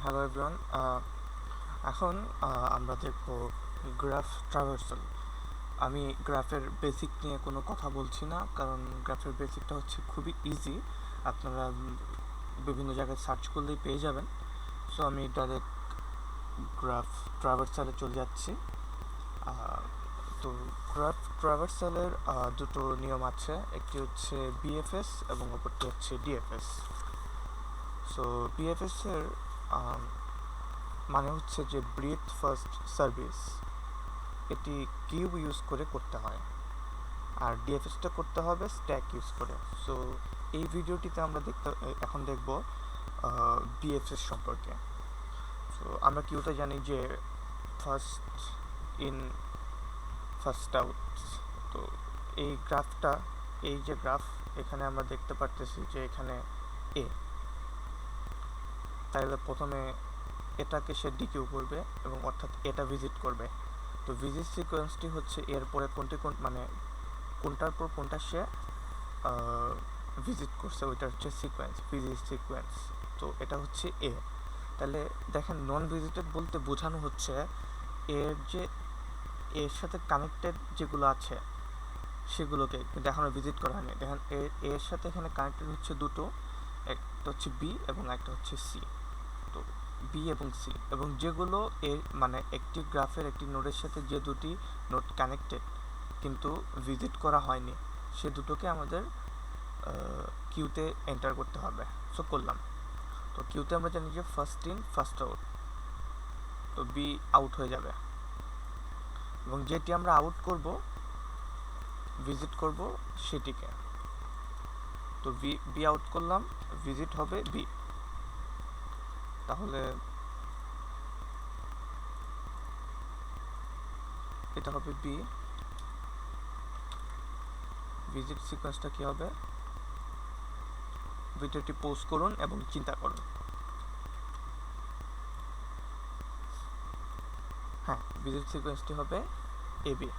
Hello everyone. এখন আমরা দেখব গ্রাফ ট্রাভার্সাল। আমি গ্রাফের বেসিক নিয়ে কোনো কথা বলছি না, কারণ গ্রাফের বেসিকটা হচ্ছে খুবই ইজি। আপনারা বিভিন্ন জায়গায় সার্চ করলেই পেয়ে যাবেন। সো আমি ডাইরেক্ট গ্রাফ ট্রাভার্সালে চলে যাচ্ছি। তো গ্রাফ ট্রাভার্সালের দুটো নিয়ম আছে, একটি হচ্ছে বিএফএস এবং অপরটি হচ্ছে ডিএফএস। সো বিএফএস এর মানে হচ্ছে যে ব্রিথ ফার্স্ট সার্ভিস, এটি কিউব ইউজ করে করতে হয়, আর ডিএফএসটা করতে হবে স্ট্যাক ইউজ করে। সো এই ভিডিওটিতে আমরা এখন দেখব বিএফএস সম্পর্কে। সো আমরা কিউতে জানি যে ফার্স্ট ইন ফার্স্ট আউট। তো এই গ্রাফটা, এই যে গ্রাফ, এখানে আমরা দেখতে পারতেছি যে এখানে এ, তাহলে প্রথমে এটাকে সে ডিকিউ করবে এবং অর্থাৎ এটা ভিজিট করবে। তো ভিজিট সিকোয়েন্সটি হচ্ছে এরপরে মানে কোনটার পর কোনটা সে ভিজিট করছে, ওইটা হচ্ছে সিকোয়েন্স, ভিজিট সিকোয়েন্স। তো এটা হচ্ছে এ। তাহলে দেখেন, নন ভিজিটেড বলতে বোঝানো হচ্ছে এর সাথে কানেক্টেড যেগুলো আছে সেগুলোকে কিন্তু এখনও ভিজিট করা হয়নি। দেখেন, এর সাথে এখানে কানেক্টেড হচ্ছে দুটো, একটা হচ্ছে বি এবং একটা হচ্ছে সি। তো বি এবং সি, এবং যেগুলো মানে একটি গ্রাফের একটি নোডের সাথে যে দুটি নোড কানেক্টেড কিন্তু ভিজিট করা হয়নি, সে দুটোকে আমাদের কিউতে এন্টার করতে হবে। সো করলাম। তো কিউতে আমরা জানি যে ফার্স্ট ইন ফার্স্ট আউট, তো বি আউট হয়ে যাবে, এবং যেটি আমরা আউট করব, ভিজিট করব সেটিকে। তো বি আউট করলাম, ভিজিট হবে বি। তাহলে এটা হবে বি, ভিজিট সিকোয়েন্সটা কী হবে? ভিডিওটি পোস্ট করুন এবং চিন্তা করুন। হ্যাঁ, ভিজিট সিকোয়েন্সটি হবে এ বি,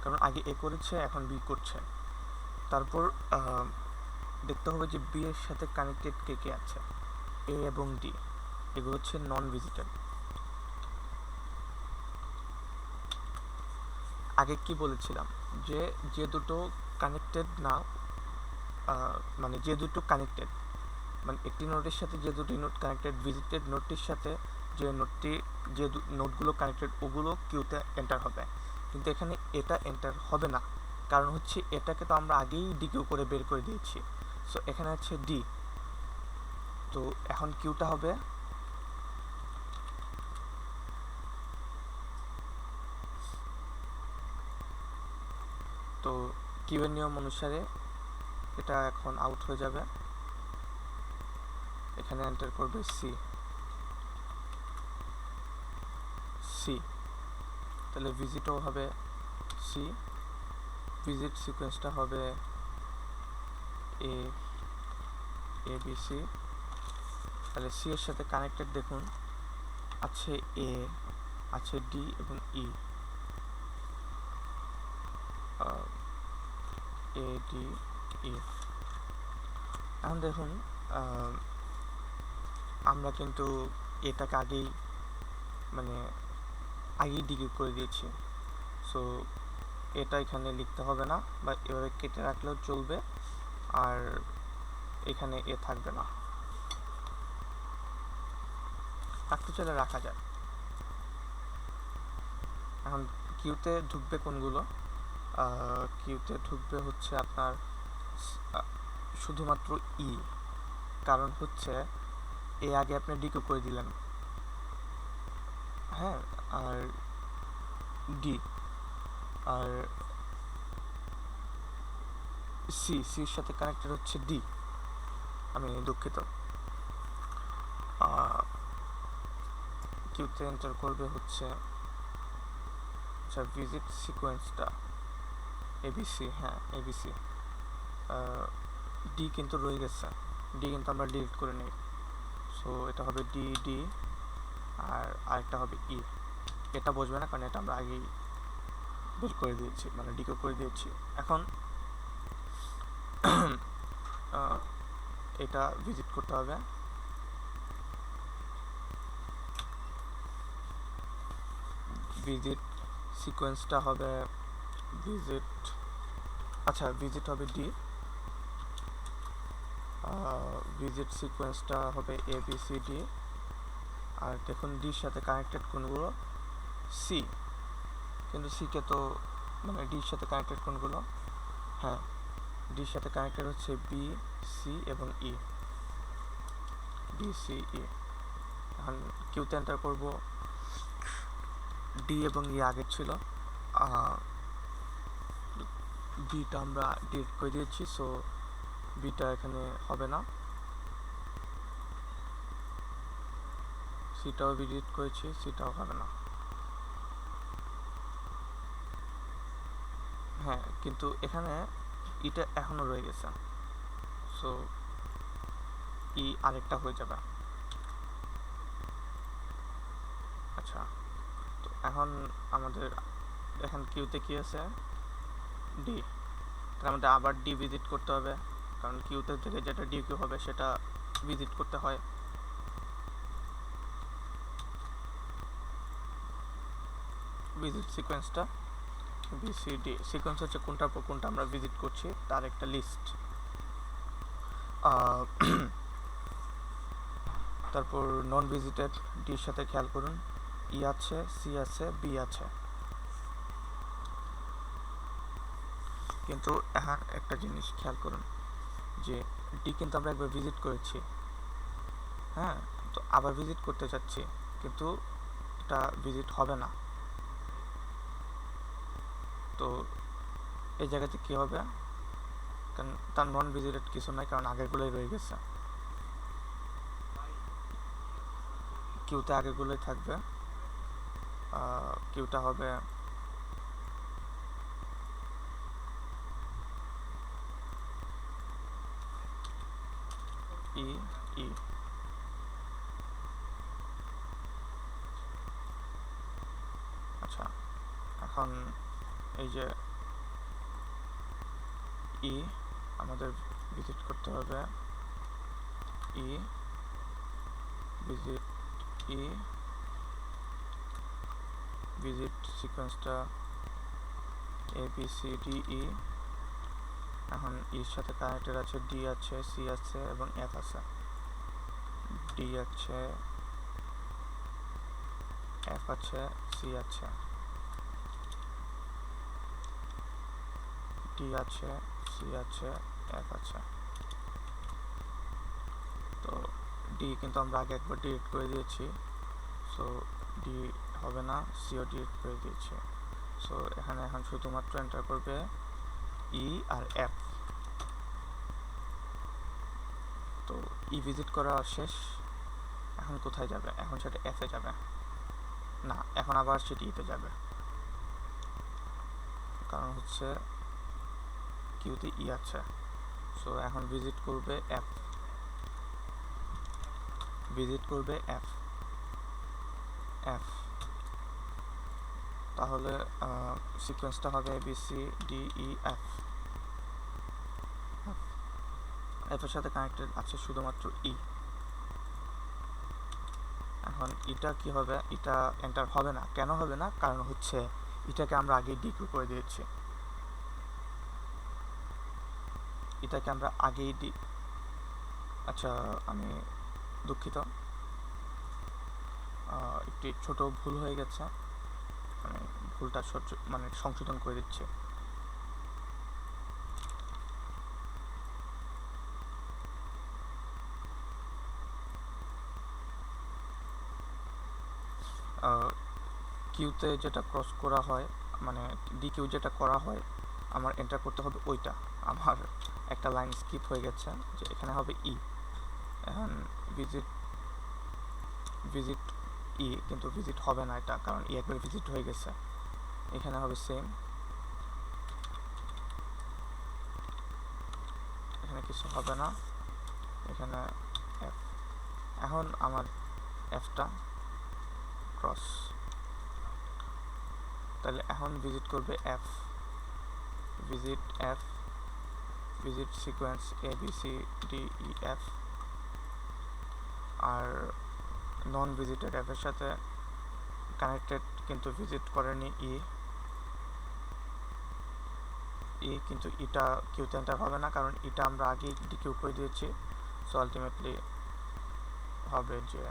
কারণ আগে এ করেছে, এখন বি করছে। তারপর দেখতে হবে যে বি এর সাথে কানেক্টেড কে কে আছে। এ এবং ডি, এগুলো হচ্ছে নন ভিজিটেড। আগে কি বলেছিলাম যে যে দুটো কানেক্টেড না, মানে যে দুটো কানেক্টেড, মানে একটি নোটের সাথে যে দুটি নোট কানেক্টেড, ভিজিটেড নোটটির সাথে যে নোটগুলো কানেক্টেড, ওগুলো কিউতে এন্টার হবে। কিন্তু এখানে এটা এন্টার হবে না, কারণ হচ্ছে এটাকে তো আমরা আগেই ডি কিউ করে বের করে দিয়েছি। সো এখানে হচ্ছে ডি। তো এখন কিউটা হবে তো কিউ এর নিয়ম অনুসারে এটা এখন আউট হয়ে যাবে, এখানে এন্টার করবে সি। তাহলে ভিজিটও হবে সি, ভিজিট সিকোয়েন্সটা হবে এ বি সি। তাহলে সি এর সাথে কানেক্টেড দেখুন আছে এ, আছে ডি এবং ই, এ ডি ই। এখন দেখুন, আমরা কিন্তু এটাকে আগেই ডিকিউ করে দিয়েছি। সো এটা এখানে লিখতে হবে না, বা এভাবে কেটে রাখলেও চলবে, আর এখানে এ থাকবে না, রাখতে চলে রাখা যায়। এখন কিউতে ঢুকবে কোনগুলো? কিউতে ঢুকবে হচ্ছে আপনার শুধুমাত্র ই, কারণ হচ্ছে এ আগে আপনি ডিকিউ করে দিলেন, হ্যাঁ, আর ডি আর সির সাথে কানেক্টেড হচ্ছে ডি, আমি দুঃখিত। কিউতে এন্টার করবে হচ্ছে, আচ্ছা, ভিজিট সিকোয়েন্সটা এবিসি, হ্যাঁ এবিসি। ডি কিন্তু রয়ে গেছে, ডি কিন্তু আমরা ডিলিট করে নিই। সো এটা হবে ডি ডি, আর আরেকটা হবে ই। এটা বসবে না, কারণ এটা আমরা আগেই বের করে দিয়েছি, মানে ডিকো করে দিয়েছি। এখন এটা ভিজিট করতে হবে, ভিজিট সিকোয়েন্সটা হবে ভিজিট, আচ্ছা ভিজিট হবে ডি, ভিজিট সিকোয়েন্সটা হবে এ বি সি ডি, আর দেখুন ডির সাথে কানেক্টেড কোনগুলো সি, কিন্তু সিকে তো মানে ডির সাথে কানেক্টেড কোনগুলো, হ্যাঁ ডির সাথে কানেক্টেড হচ্ছে বি সি এবং ই, বি সি ই। এখন কিউতে এন্টার করব, ডি এবং ই আগের ছিল, বিটা আমরা ডিলিট করে দিয়েছি, সো বিটা এখানে হবে না, সিটাও ডিলিট করেছি, সিটাও হবে না। হ্যাঁ কিন্তু এখানে ইটা এখনো রয়ে গেছে, সো ই আরেকটা হয়ে যাবে। আচ্ছা তো এখন আমাদের এখন কিউতে কি আছে ডি, তাহলে আমাদের আবার ডি ভিজিট করতে হবে, কারণ কিউতে থেকে যেটা ডি কিউ হবে সেটা ভিজিট করতে হয়। ভিজিট সিকোয়েন্সটা বিসিডি সিকোয়েন্স হচ্ছে কোনটার পর কোনটা আমরা ভিজিট করছি তার একটা লিস্ট। তারপর নন ভিজিটেড ডির সাথে খেয়াল করুন, ই আছে, সি আছে, বি আছে, কিন্তু এখন একটা জিনিস খেয়াল করুন যে ডি কিন্তু আমরা একবার ভিজিট করেছি, হ্যাঁ তো আবার ভিজিট করতে চাচ্ছি, কিন্তু এটা ভিজিট হবে না, তো এই জায়গাতে কি হবে, কারণ তার নন ভিজিটেড কিছু নাই, কারণ আগেরগুলোই রয়ে গেছে, কিউতে আগেরগুলোই থাকবে, কিউটা হবে ই ই। আচ্ছা এখন এই যে ই আমাদের ভিজিট করতে হবে, ই ভিজিট ই, ভিজিট সিকোয়েন্সটা এ বি সি ডি ই, এখন ইর সাথে কানেক্টেড আছে ডি আছে, সি আছে এবং এফ আছে, ডি আছে, এফ আছে, সি আছে, ডি আছে, সি আছে, এফ আছে। তো ডি কিন্তু আমরা আগে একবার ডিলিট করে দিয়েছি, সো ডি হবে না, সিও ডিলিট করে দিয়েছি, সো এখানে এখন শুধুমাত্র এন্টার করবে ই আর এফ। তো ই ভিজিট করা শেষ, এখন কোথায় যাবে, এখন সেটা এফে যাবে না, এখন আবার সেটি ইতে যাবে, কারণ হচ্ছে কিউতে ই আছে, সো এখন ভিজিট করবে এফ, ভিজিট করবে এফ এফ, তাহলে সিকোয়েন্সটা হবে B C D E F, F এর সাথে কানেক্টেড আছে শুধুমাত্র ই। এখন এটা কি হবে, এটা এন্টার হবে না, কেন হবে না, কারণ হচ্ছে এটাকে আমরা আগে ডিকিউ করে দিয়েছি, এটাকে আমরা আগেই আচ্ছা আমি দুঃখিত, একটি ছোট ভুল হয়ে গেছে, মানে ভুলটা মানে সংশোধন করে দিচ্ছি। কিউতে যেটা ক্রস করা হয়, মানে ডি কিউ যেটা করা হয় আমার এন্টার করতে হবে ওইটা, আমার একটা লাইন স্কিপ হয়ে গেছে, যে এখানে হবে ই, এখন ভিজিট ভিজিট ই, কিন্তু ভিজিট হবে না এটা, কারণ ই একবার ভিজিট হয়ে গেছে, এখানে হবে সেম, এখানে কিছু হবে না, এখানে এফ, এখন আমার এফটা ক্রস, তাহলে এখন ভিজিট করবে F, visit F, visit sequence A B C D E F, আর নন ভিজিটেড এফ এর সাথে কানেক্টেড কিন্তু ভিজিট করেনি কিন্তু এটা কিউতে এন্টার হবে না, কারণ এটা আমরা আগেই ডিকিউ করে দিয়েছি। সো আলটিমেটলি হবে যে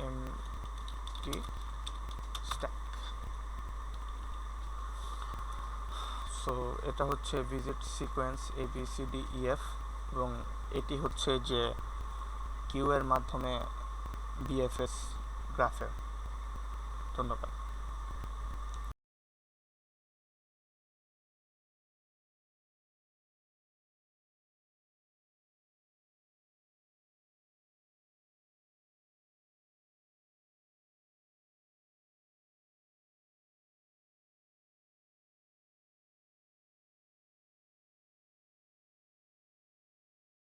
এমটি স্ট্যাক। সো এটা হচ্ছে ভিজিট সিকোয়েন্স ABCDEF, এবং এটি হচ্ছে যে কিউ এর মাধ্যমে BFS গ্রাফের। ধন্যবাদ।